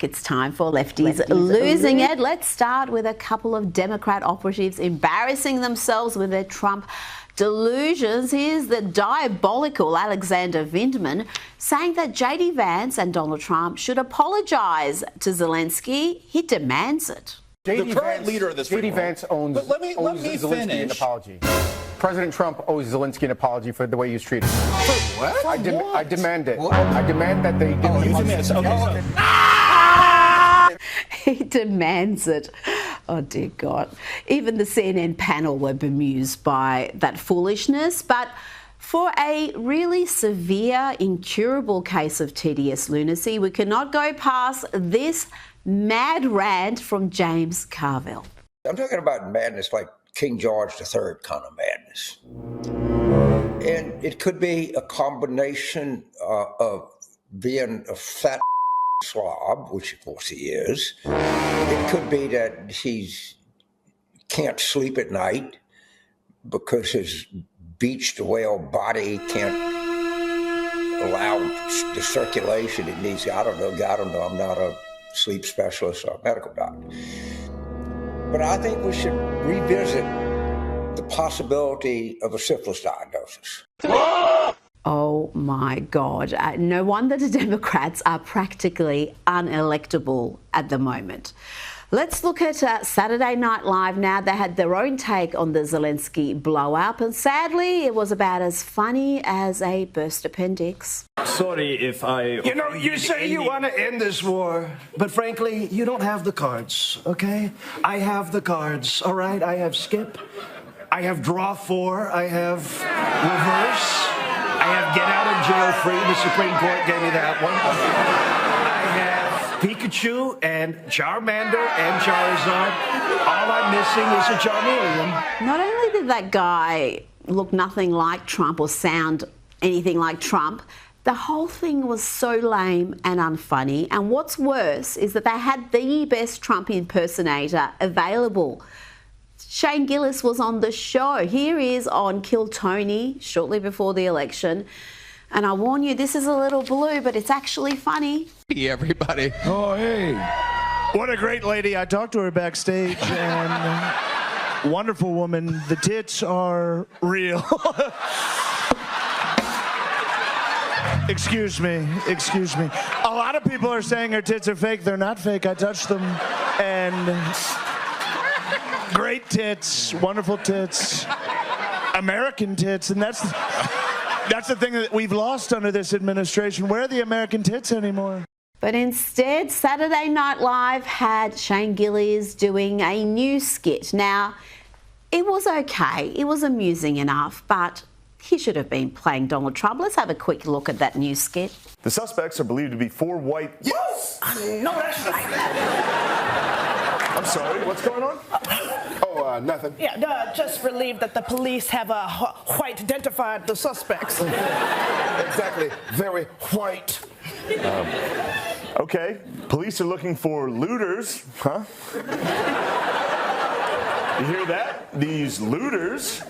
It's time for Lefties Losing It. Let's start with a couple of Democrat operatives embarrassing themselves with their Trump delusions. Here's the diabolical Alexander Vindman saying that J.D. Vance and Donald Trump should apologise to Zelensky. He demands it. The current leader of this J.D. Vance owes Zelensky an apology. President Trump owes Zelensky an apology for the way he was treated. For what? I demand it. What? I demand that they give you him demand. Okay. He demands it. Oh, dear God. Even the CNN panel were bemused by that foolishness. But for a really severe, incurable case of tedious lunacy, we cannot go past this mad rant from James Carville. I'm talking about madness like King George III kind of madness. And it could be a combination of being a fat slob, which of course he is. It could be that he can't sleep at night because his beached whale body can't allow the circulation it needs. I don't know. I'm not a sleep specialist or a medical doctor. But I think we should revisit the possibility of a syphilis diagnosis. Oh my God. No wonder the Democrats are practically unelectable at the moment. Let's look at Saturday Night Live now. They had their own take on the Zelensky blow-up, and sadly, it was about as funny as a burst appendix. Sorry if I... You know, you say you want to end this war, but frankly, you don't have the cards, okay? I have the cards, all right? I have skip, I have draw four, I have reverse, I have get out of jail free. The Supreme Court gave me that one. I have Pikachu and Charmander and Charizard. All I'm missing is a Charmeleon. Not only did that guy look nothing like Trump or sound anything like Trump, the whole thing was so lame and unfunny. And what's worse is that they had the best Trump impersonator available. Shane Gillis was on the show. Here he is on Kill Tony shortly before the election. And I warn you, this is a little blue, but it's actually funny. Hey, everybody. Oh, hey. What a great lady. I talked to her backstage, and wonderful woman. The tits are real. Excuse me. A lot of people are saying her tits are fake. They're not fake. I touched them, and great tits, wonderful tits, American tits, and that's the thing that we've lost under this administration. Where are the American tits anymore? But instead, Saturday Night Live had Shane Gillis doing a new skit. Now, it was okay. It was amusing enough, but he should have been playing Donald Trump. Let's have a quick look at that new skit. The suspects are believed to be four white... Yes! No, that's right. I'm sorry, what's going on? Oh, nothing. Yeah, just relieved that the police have white identified the suspects. Exactly. Very white. Okay, police are looking for looters, huh? You hear that? These looters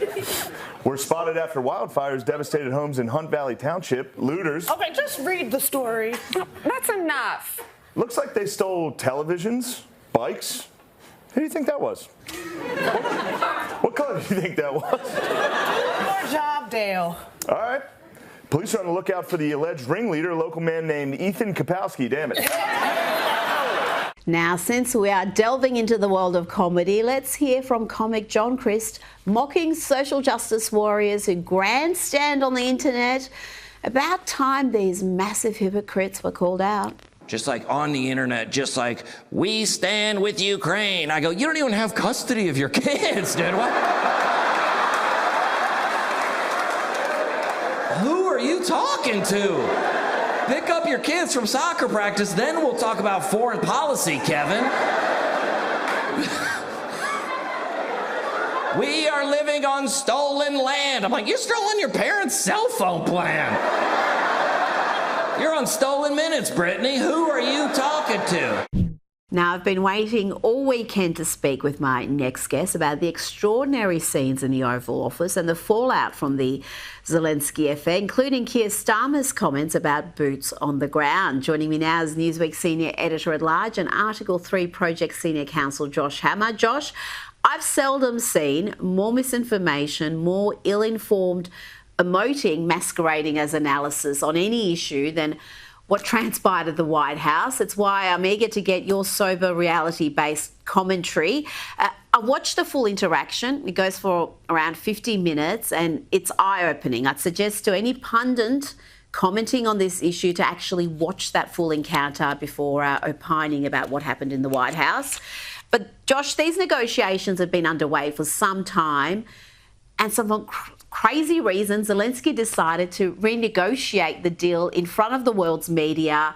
were spotted after wildfires devastated homes in Hunt Valley Township. Looters. Okay, just read the story. That's enough. Looks like they stole televisions, bikes. Who do you think that was? What color do you think that was? Good job, Dale. All right. Police are on the lookout for the alleged ringleader, a local man named Ethan Kapowski. Damn it. Now, since we are delving into the world of comedy, let's hear from comic John Crist mocking social justice warriors who grandstand on the internet. About time these massive hypocrites were called out. Just like on the internet, just like, we stand with Ukraine. I go, you don't even have custody of your kids, dude. What? Who are you talking to? Pick up your kids from soccer practice, then we'll talk about foreign policy, Kevin. We are living on stolen land. I'm like, you're stolen your parents' cell phone plan. You're on stolen minutes, Brittany. Who are you talking to? Now, I've been waiting all weekend to speak with my next guest about the extraordinary scenes in the Oval Office and the fallout from the Zelensky affair, including Keir Starmer's comments about boots on the ground. Joining me now is Newsweek Senior Editor-at-Large and Article 3 Project Senior Counsel Josh Hammer. Josh, I've seldom seen more misinformation, more ill-informed emoting masquerading as analysis on any issue than what transpired at the White House. It's why I'm eager to get your sober, reality-based commentary. I watched the full interaction. It goes for around 50 minutes and it's eye-opening. I'd suggest to any pundit commenting on this issue to actually watch that full encounter before opining about what happened in the White House. But Josh, these negotiations have been underway for some time, and some crazy reasons, Zelensky decided to renegotiate the deal in front of the world's media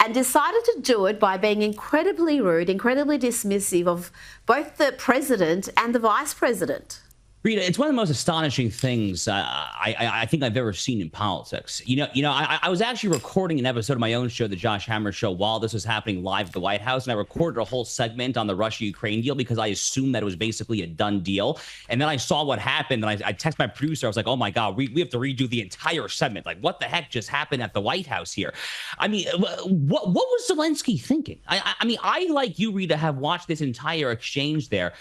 and decided to do it by being incredibly rude, incredibly dismissive of both the president and the vice president. Rita, it's one of the most astonishing things I think I've ever seen in politics. I was actually recording an episode of my own show, The Josh Hammer Show, while this was happening live at the White House, and I recorded a whole segment on the Russia-Ukraine deal because I assumed that it was basically a done deal. And then I saw what happened, and I texted my producer. I was like, oh my God, we have to redo the entire segment. Like, what the heck just happened at the White House here? I mean, what was Zelensky thinking? I mean, I, like you, Rita, have watched this entire exchange there.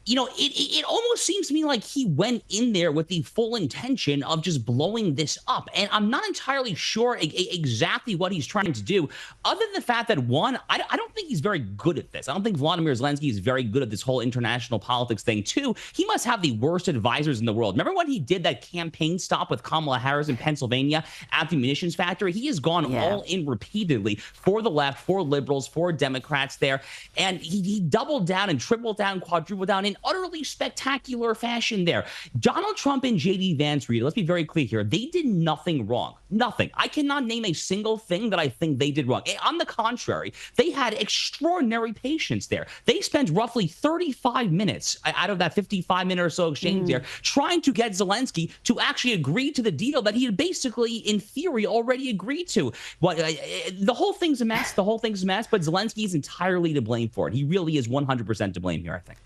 You know, it almost seems to me like he went in there with the full intention of just blowing this up. And I'm not entirely sure exactly what he's trying to do, other than the fact that, one, I don't think he's very good at this. I don't think Vladimir Zelensky is very good at this whole international politics thing. Two, he must have the worst advisors in the world. Remember when he did that campaign stop with Kamala Harris in Pennsylvania at the munitions factory? He has gone all in repeatedly for the left, for liberals, for Democrats there. And he doubled down and tripled down, quadrupled down in utterly spectacular fashion there. Donald Trump and J.D. Vance, Rita, let's be very clear here. They did nothing wrong. Nothing. I cannot name a single thing that I think they did wrong. On the contrary, they had extraordinary patience there. They spent roughly 35 minutes out of that 55-minute or so exchange there trying to get Zelensky to actually agree to the deal that he had basically, in theory, already agreed to. The whole thing's a mess. The whole thing's a mess, but Zelensky is entirely to blame for it. He really is 100% to blame here, I think.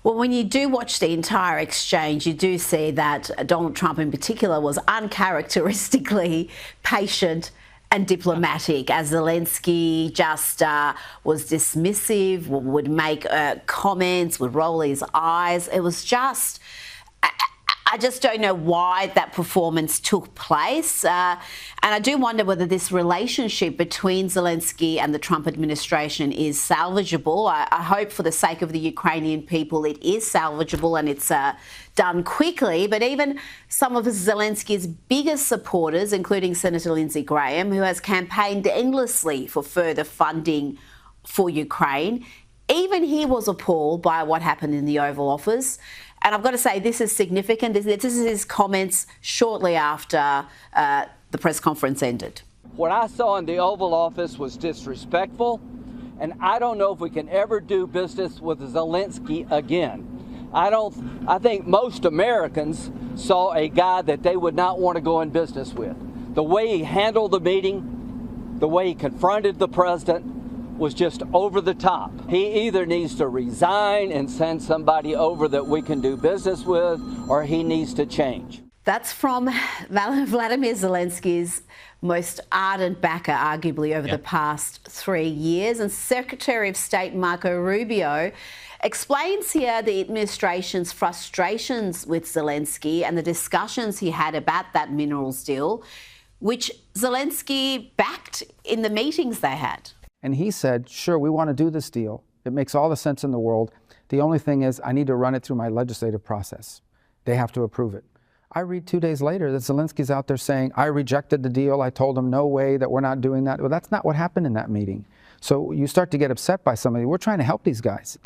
Well, when you do watch the entire exchange, you do see that Donald Trump in particular was uncharacteristically patient and diplomatic, as Zelensky just was dismissive, would make comments, would roll his eyes. It was just... I just don't know why that performance took place. And I do wonder whether this relationship between Zelensky and the Trump administration is salvageable. I hope for the sake of the Ukrainian people it is salvageable and it's done quickly. But even some of Zelensky's biggest supporters, including Senator Lindsey Graham, who has campaigned endlessly for further funding for Ukraine, even he was appalled by what happened in the Oval Office. And I've got to say, this is significant. This is his comments shortly after the press conference ended. What I saw in the Oval Office was disrespectful, and I don't know if we can ever do business with Zelensky again. I think most Americans saw a guy that they would not want to go in business with. The way he handled the meeting, the way he confronted the president, was just over the top. He either needs to resign and send somebody over that we can do business with, or he needs to change. That's from Vladimir Zelensky's most ardent backer, arguably, over the past 3 years. And Secretary of State Marco Rubio explains here the administration's frustrations with Zelensky and the discussions he had about that minerals deal, which Zelensky backed in the meetings they had. And he said, sure, we want to do this deal. It makes all the sense in the world. The only thing is I need to run it through my legislative process. They have to approve it. I read 2 days later that Zelensky's out there saying, I rejected the deal. I told him, no way, that we're not doing that. Well, that's not what happened in that meeting. So you start to get upset by somebody. We're trying to help these guys.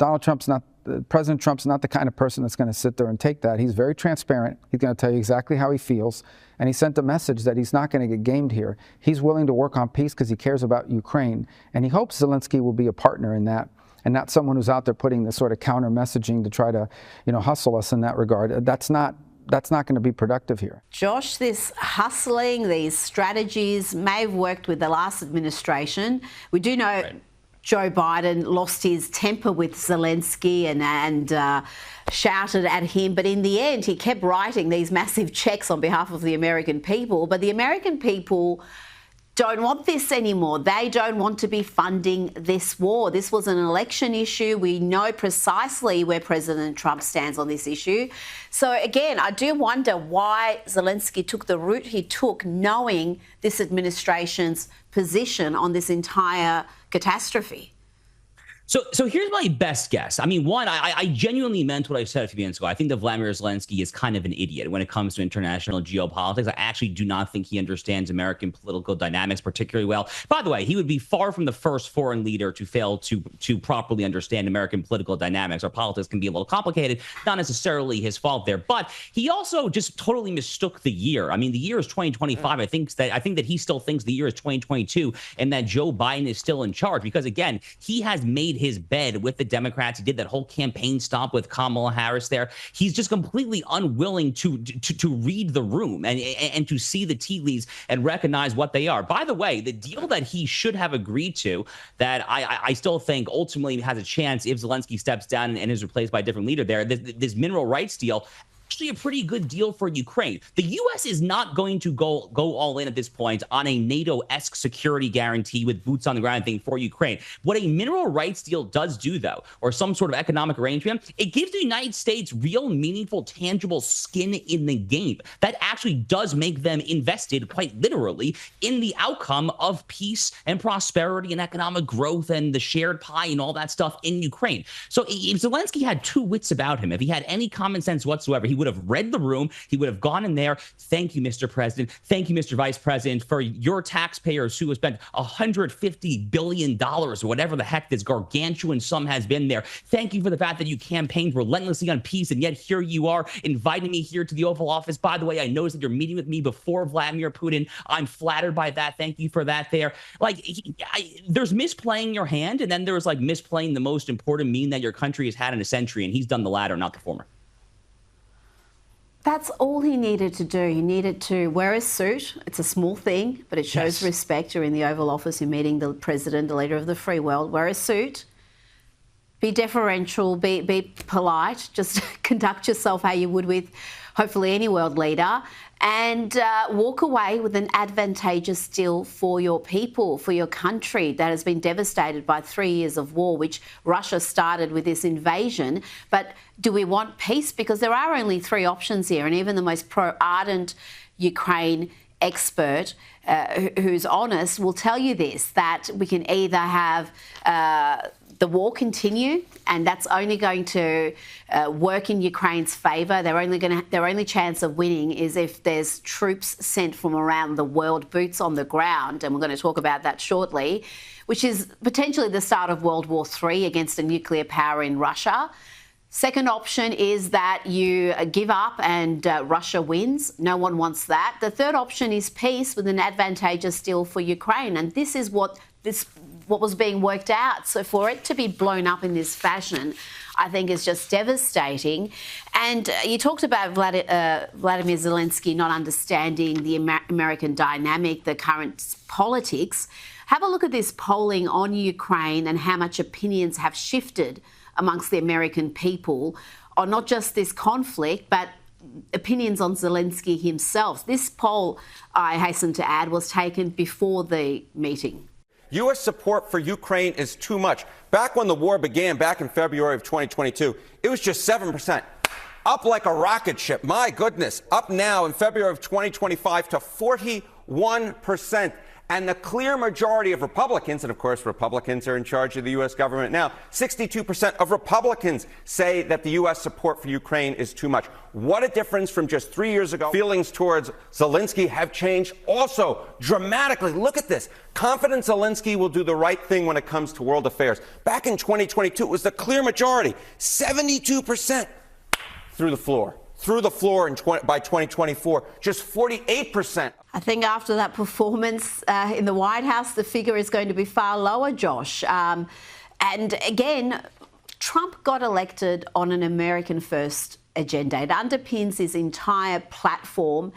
President Trump's not the kind of person that's going to sit there and take that. He's very transparent. He's going to tell you exactly how he feels. And he sent a message that he's not going to get gamed here. He's willing to work on peace because he cares about Ukraine. And he hopes Zelensky will be a partner in that and not someone who's out there putting this sort of counter messaging to try to, hustle us in that regard. That's not that's not going to be productive here. Josh, this hustling, these strategies may have worked with the last administration. We do know Joe Biden lost his temper with Zelensky and shouted at him. But in the end, he kept writing these massive checks on behalf of the American people. But the American people don't want this anymore. They don't want to be funding this war. This was an election issue. We know precisely where President Trump stands on this issue. So again, I do wonder why Zelensky took the route he took, knowing this administration's position on this entire catastrophe. So here's my best guess. I mean, one, I genuinely meant what I said a few minutes ago. I think that Vladimir Zelensky is kind of an idiot when it comes to international geopolitics. I actually do not think he understands American political dynamics particularly well. By the way, he would be far from the first foreign leader to fail to properly understand American political dynamics. Our politics can be a little complicated, not necessarily his fault there. But he also just totally mistook the year. I mean, the year is 2025. I think that he still thinks the year is 2022 and that Joe Biden is still in charge because, again, he has made his bed with the Democrats. He did that whole campaign stop with Kamala Harris there. He's just completely unwilling to read the room and to see the tea leaves and recognize what they are. By the way, the deal that he should have agreed to that I still think ultimately has a chance if Zelensky steps down and is replaced by a different leader there, this mineral rights deal, actually a pretty good deal for Ukraine. The U.S. is not going to go all in at this point on a NATO-esque security guarantee with boots on the ground thing for Ukraine. What a mineral rights deal does do, though, or some sort of economic arrangement, it gives the United States real, meaningful, tangible skin in the game. That actually does make them invested, quite literally, in the outcome of peace and prosperity and economic growth and the shared pie and all that stuff in Ukraine. So if Zelensky had two wits about him, if he had any common sense whatsoever, he would have read the room. He would have gone in there. Thank you, Mr. President. Thank you, Mr. Vice President, for your taxpayers who have spent $150 billion or whatever the heck this gargantuan sum has been there. Thank you for the fact that you campaigned relentlessly on peace, and yet here you are inviting me here to the Oval Office. By the way, I noticed that you're meeting with me before Vladimir Putin. I'm flattered by that. Thank you for that there. Like, there's misplaying your hand, and then there's like misplaying the most important meme that your country has had in a century, and he's done the latter, not the former. That's all he needed to do. He needed to wear a suit. It's a small thing, but it shows respect. You're in the Oval Office, you're meeting the president, the leader of the free world. Wear a suit. Be deferential, be polite. Just conduct yourself how you would with hopefully any world leader, and walk away with an advantageous deal for your people, for your country that has been devastated by 3 years of war, which Russia started with this invasion. But do we want peace? Because there are only three options here, and even the most pro-ardent Ukraine expert who's honest will tell you this, that we can either have the war continue, and that's only going to work in Ukraine's favour. Their only chance of winning is if there's troops sent from around the world, boots on the ground, and we're going to talk about that shortly, which is potentially the start of World War III against a nuclear power in Russia. Second option is that you give up and Russia wins. No one wants that. The third option is peace with an advantageous deal for Ukraine, and this is what was being worked out. So for it to be blown up in this fashion, I think is just devastating. And you talked about Vladimir Zelensky not understanding the American dynamic, the current politics. Have a look at this polling on Ukraine and how much opinions have shifted amongst the American people on not just this conflict, but opinions on Zelensky himself. This poll, I hasten to add, was taken before the meeting. U.S. support for Ukraine is too much. Back when the war began, back in February of 2022, it was just 7%. Up like a rocket ship. My goodness. Up now in February of 2025 to 41%. And the clear majority of Republicans, and of course Republicans are in charge of the U.S. government now, 62% of Republicans say that the U.S. support for Ukraine is too much. What a difference from just 3 years ago. Feelings towards Zelensky have changed also dramatically. Look at this. Confident Zelensky will do the right thing when it comes to world affairs. Back in 2022, it was the clear majority, 72% through the floor. Through the floor by 2024, just 48%. I think after that performance in the White House, the figure is going to be far lower, Josh. And again, Trump got elected on an American first agenda. It underpins his entire platform.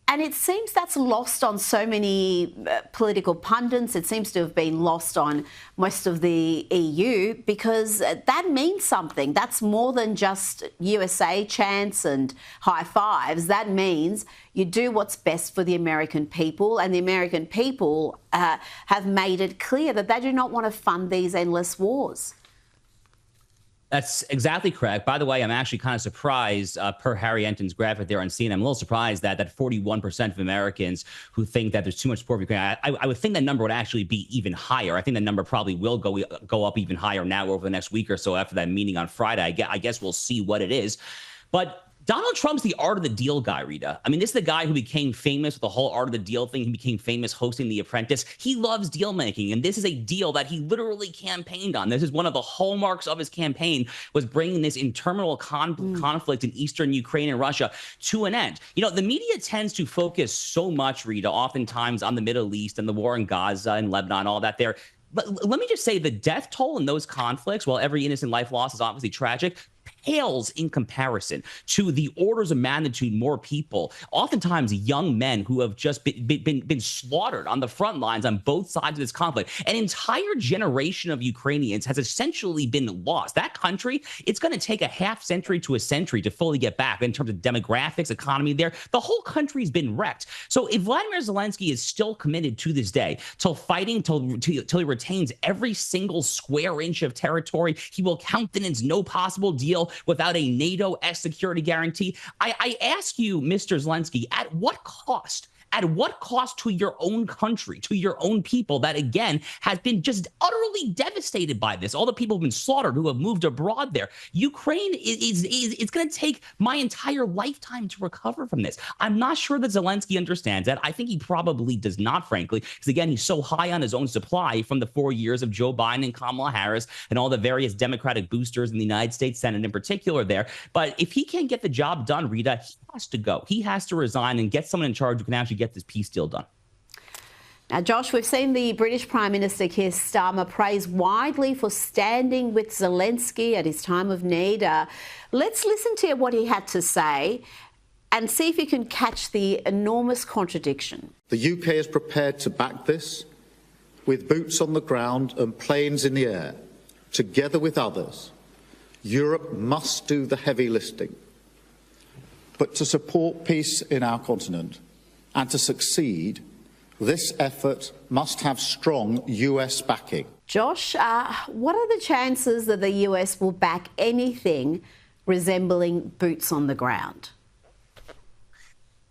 And it seems that's lost on so many political pundits. It seems to have been lost on most of the EU because that means something. That's more than just USA chants and high fives. That means you do what's best for the American people, and the American people have made it clear that they do not want to fund these endless wars. That's exactly correct. By the way, I'm actually kind of surprised, per Harry Enton's graphic there on CNN, I'm a little surprised that 41% of Americans who think that there's too much support for Ukraine, I would think that number would actually be even higher. I think that number probably will go up even higher now over the next week or so after that meeting on Friday. I guess we'll see what it is. But Donald Trump's the art of the deal guy, Rita. I mean, this is the guy who became famous with the whole art of the deal thing. He became famous hosting The Apprentice. He loves deal making, and this is a deal that he literally campaigned on. This is one of the hallmarks of his campaign, was bringing this interminable conflict in eastern Ukraine and Russia to an end. You know, the media tends to focus so much, Rita, oftentimes on the Middle East and the war in Gaza and Lebanon, all that there. But let me just say the death toll in those conflicts, while every innocent life lost is obviously tragic, pales in comparison to the orders of magnitude more people, oftentimes young men who have just been slaughtered on the front lines on both sides of this conflict. An entire generation of Ukrainians has essentially been lost. That country, it's going to take a half century to a century to fully get back in terms of demographics, economy there. The whole country's been wrecked. So if Vladimir Zelensky is still committed to this day till fighting till he retains every single square inch of territory, he will countenance no possible deal without a NATO-esque security guarantee. I ask you, Mr. Zelensky, at what cost? At what cost to your own country, to your own people that, again, has been just utterly devastated by this? All the people who have been slaughtered, who have moved abroad there. Ukraine it's going to take my entire lifetime to recover from this. I'm not sure that Zelensky understands that. I think he probably does not, frankly, because, again, he's so high on his own supply from the 4 years of Joe Biden and Kamala Harris and all the various Democratic boosters in the United States Senate in particular there. But if he can't get the job done, Rita, he has to go. He has to resign and get someone in charge who can actually get this peace deal done. Now, Josh, we've seen the British Prime Minister Keir Starmer praised widely for standing with Zelensky at his time of need. Let's listen to what he had to say and see if you can catch the enormous contradiction. The UK is prepared to back this with boots on the ground and planes in the air. Together with others, Europe must do the heavy lifting. But to support peace in our continent and to succeed, this effort must have strong US backing. Josh, what are the chances that the US will back anything resembling boots on the ground?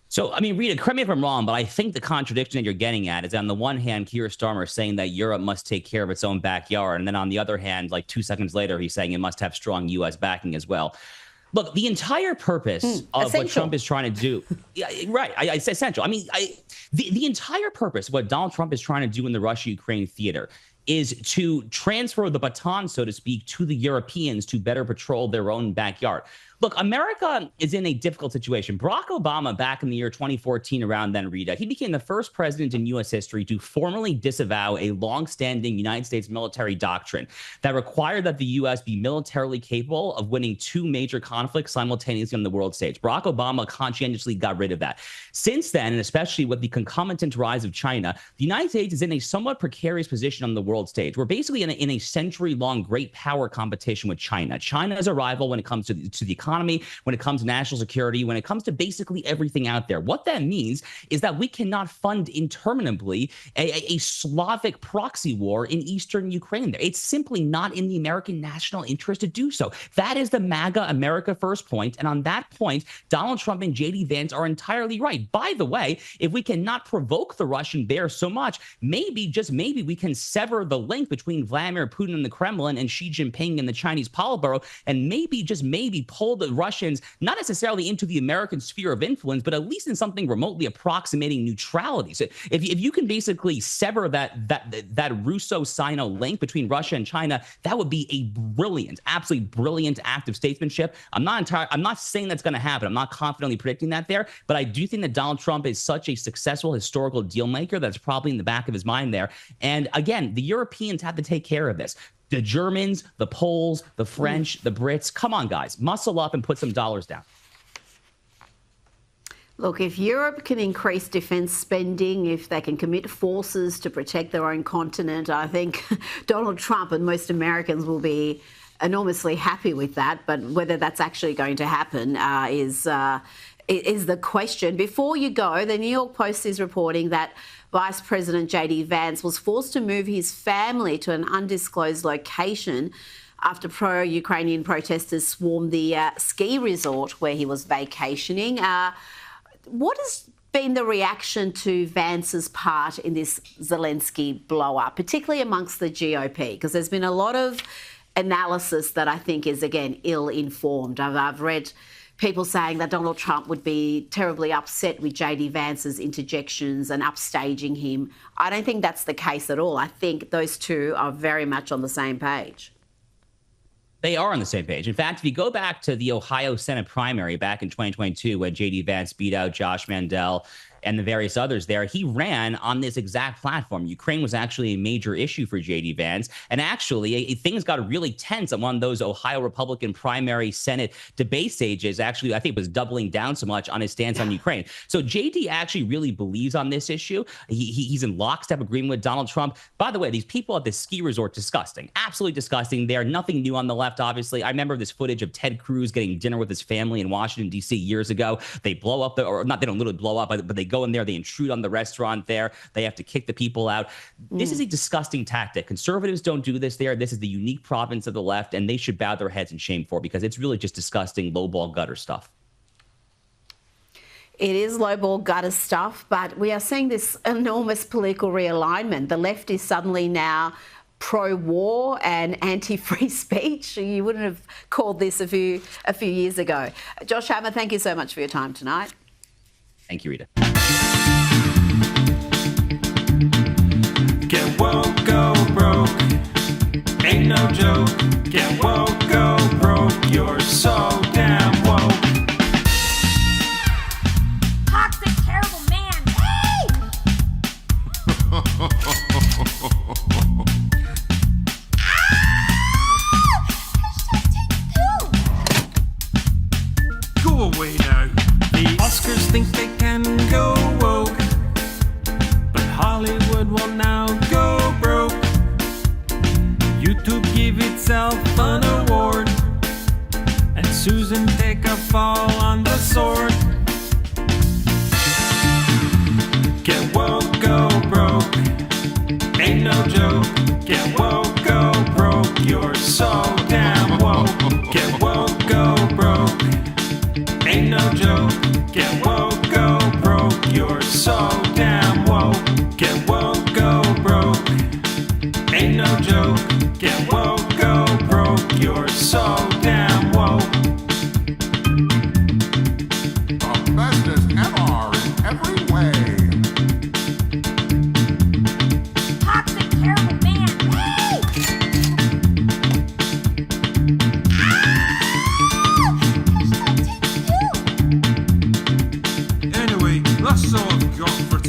So, I mean, Rita, correct me if I'm wrong, but I think the contradiction that you're getting at is on the one hand, Keir Starmer saying that Europe must take care of its own backyard. And then on the other hand, like 2 seconds later, he's saying it must have strong US backing as well. Look, the entire purpose of what Trump is trying to do, right, I say essential. I mean, the entire purpose of what Donald Trump is trying to do in the Russia-Ukraine theater is to transfer the baton, so to speak, to the Europeans to better patrol their own backyard. Look, America is in a difficult situation. Barack Obama, back in the year 2014, around then, Rita, he became the first president in U.S. history to formally disavow a longstanding United States military doctrine that required that the U.S. be militarily capable of winning 2 major conflicts simultaneously on the world stage. Barack Obama conscientiously got rid of that. Since then, and especially with the concomitant rise of China, the United States is in a somewhat precarious position on the world stage. We're basically in a century-long great power competition with China. China is a rival when it comes to the economy, when it comes to national security, when it comes to basically everything out there. What that means is that we cannot fund interminably a Slavic proxy war in eastern Ukraine. It's simply not in the American national interest to do so. That is the MAGA America First point. And on that point, Donald Trump and J.D. Vance are entirely right. By the way, if we cannot provoke the Russian bear so much, maybe, just maybe, we can sever the link between Vladimir Putin and the Kremlin and Xi Jinping and the Chinese Politburo, and maybe, just maybe, pull the Russians not necessarily into the American sphere of influence, but at least in something remotely approximating neutrality. So if you can basically sever that Russo-Sino link between Russia and China, that would be a brilliant, absolutely brilliant act of statesmanship. I'm not saying that's going to happen. I'm not confidently predicting that there, but I do think that Donald Trump is such a successful historical deal maker that's probably in the back of his mind there. And again, the Europeans have to take care of this. The Germans, the Poles, the French, the Brits. Come on, guys. Muscle up and put some dollars down. Look, if Europe can increase defence spending, if they can commit forces to protect their own continent, I think Donald Trump and most Americans will be enormously happy with that. But whether that's actually going to happen is the question. Before you go, the New York Post is reporting that Vice President J.D. Vance was forced to move his family to an undisclosed location after pro-Ukrainian protesters swarmed the ski resort where he was vacationing. What has been the reaction to Vance's part in this Zelensky blow-up, particularly amongst the GOP? Because there's been a lot of analysis that I think is, again, ill-informed. I've read people saying that Donald Trump would be terribly upset with J.D. Vance's interjections and upstaging him. I don't think that's the case at all. I think those two are very much on the same page. They are on the same page. In fact, if you go back to the Ohio Senate primary back in 2022, when J.D. Vance beat out Josh Mandel and the various others there, he ran on this exact platform. Ukraine was actually a major issue for J.D. Vance. And actually, things got really tense on one of those Ohio Republican primary Senate debate stages. Actually, I think it was doubling down so much on his stance on Ukraine. So J.D. actually really believes on this issue. He's in lockstep agreement with Donald Trump. By the way, these people at the ski resort, disgusting, absolutely disgusting. They're nothing new on the left, obviously. I remember this footage of Ted Cruz getting dinner with his family in Washington, D.C. years ago. They blow up, or not, they don't literally blow up, but they go in there, they intrude on the restaurant there. They have to kick the people out. This is a disgusting tactic. Conservatives don't do this there. This is the unique province of the left, and they should bow their heads in shame for it, because it's really just disgusting lowball gutter stuff. It is lowball gutter stuff, but we are seeing this enormous political realignment. The left is suddenly now pro-war and anti-free speech. You wouldn't have called this a few years ago. Josh Hammer, thank you so much for your time tonight. Thank you, Rita. Get woke, go broke. Ain't no joke. Get woke, go broke. You're so damn woke. Toxic, terrible man. Hey! Go away now. The Oscars think they can go woke, but Hollywood will now go broke. YouTube give itself an award, and Susan take a fall on the sword. Get woke, go broke. Ain't no joke. Get woke, go broke. You're so damn woke. Get woke, go broke. Ain't no joke. Get woke, go broke. You're so damn woke. Get woke, go broke. Ain't no joke. Get woke, go broke. You're so damn woke. The bestest ever in every way. Toxic, terrible man. Hey! Anyway, that's all I've got for